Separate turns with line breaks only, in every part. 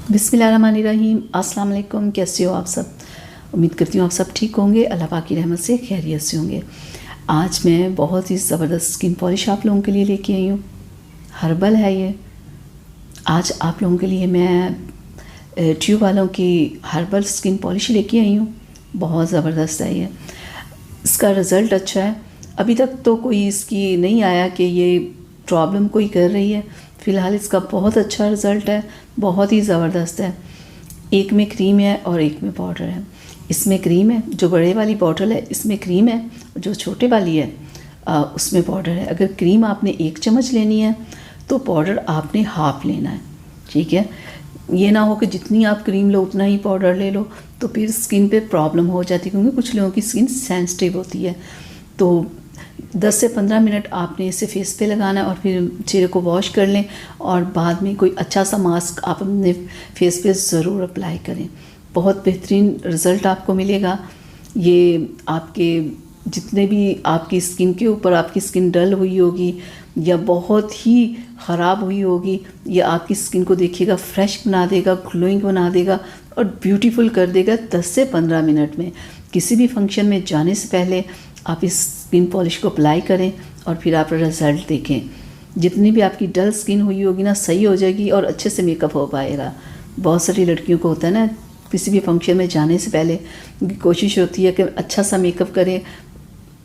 बिस्मिल्लाहिर्रहमानिर्रहीम। अस्सलाम वालेकुम। कैसे हो आप सब? उम्मीद करती हूँ आप सब ठीक होंगे, अल्लाह पाक की रहमत से खैरियत से होंगे। आज मैं बहुत ही ज़बरदस्त स्किन पॉलिश आप लोगों के लिए लेके आई हूँ। हर्बल है ये। आज आप लोगों के लिए मैं ट्यूब वालों की हर्बल स्किन पॉलिश लेके आई हूँ। बहुत ज़बरदस्त है ये। इसका रिज़ल्ट अच्छा है। अभी तक तो कोई इसकी नहीं आया कि ये प्रॉब्लम कोई कर रही है। फ़िलहाल इसका बहुत अच्छा रिज़ल्ट है, बहुत ही ज़बरदस्त है। एक में क्रीम है और एक में पाउडर है। इसमें क्रीम है, जो बड़े वाली बॉटल है इसमें क्रीम है, जो छोटे वाली है उसमें पाउडर है। अगर क्रीम आपने 1 चम्मच लेनी है तो पाउडर आपने हाफ़ लेना है, ठीक है। ये ना हो कि जितनी आप क्रीम लो उतना ही पाउडर ले लो, तो फिर स्किन पे प्रॉब्लम हो जाती है, क्योंकि कुछ लोगों की स्किन सेंसिटिव होती है। तो 10 से 15 मिनट आपने इसे फेस पे लगाना है और फिर चेहरे को वॉश कर लें और बाद में कोई अच्छा सा मास्क आप अपने फेस पे ज़रूर अप्लाई करें। बहुत बेहतरीन रिज़ल्ट आपको मिलेगा। ये आपके जितने भी आपकी स्किन के ऊपर आपकी स्किन डल हुई होगी या बहुत ही ख़राब हुई होगी, ये आपकी स्किन को देखिएगा फ्रेश बना देगा, ग्लोइंग बना देगा और ब्यूटीफुल कर देगा 10 से 15 मिनट में। किसी भी फंक्शन में जाने से पहले आप इस स्किन पॉलिश को अप्लाई करें और फिर आप रिज़ल्ट देखें। जितनी भी आपकी डल स्किन हुई होगी ना, सही हो जाएगी और अच्छे से मेकअप हो पाएगा। बहुत सारी लड़कियों को होता है ना, किसी भी फंक्शन में जाने से पहले कोशिश होती है कि अच्छा सा मेकअप करें।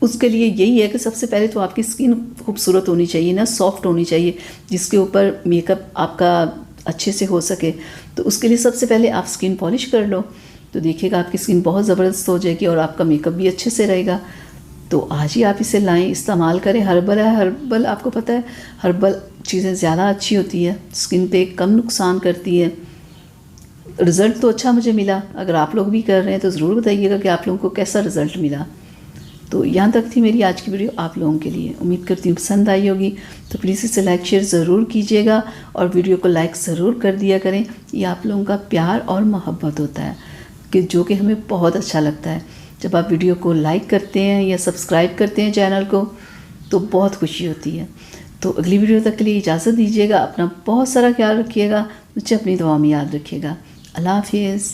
उसके लिए यही है कि सबसे पहले तो आपकी स्किन खूबसूरत होनी चाहिए ना, सॉफ्ट होनी चाहिए, जिसके ऊपर मेकअप आपका अच्छे से हो सके। तो उसके लिए सबसे पहले आप स्किन पॉलिश कर लो, तो देखिएगा आपकी स्किन बहुत ज़बरदस्त हो जाएगी और आपका मेकअप भी अच्छे से रहेगा। तो आज ही आप इसे लाएं, इस्तेमाल करें। हर्बल है, हर्बल आपको पता है हर्बल चीज़ें ज़्यादा अच्छी होती है, स्किन पे कम नुकसान करती है। रिज़ल्ट तो अच्छा मुझे मिला। अगर आप लोग भी कर रहे हैं तो ज़रूर बताइएगा कि आप लोगों को कैसा रिज़ल्ट मिला। तो यहाँ तक थी मेरी आज की वीडियो आप लोगों के लिए। उम्मीद करती हूँ पसंद आई होगी, तो प्लीज़ इसे लाइक शेयर ज़रूर कीजिएगा और वीडियो को लाइक ज़रूर कर दिया करें। ये आप लोगों का प्यार और मोहब्बत होता है कि जो कि हमें बहुत अच्छा लगता है। जब आप वीडियो को लाइक करते हैं या सब्सक्राइब करते हैं चैनल को, तो बहुत खुशी होती है। तो अगली वीडियो तक के लिए इजाज़त दीजिएगा। अपना बहुत सारा ख्याल रखिएगा, मुझे अपनी दुआ में याद रखिएगा। अल्लाह हाफिज़।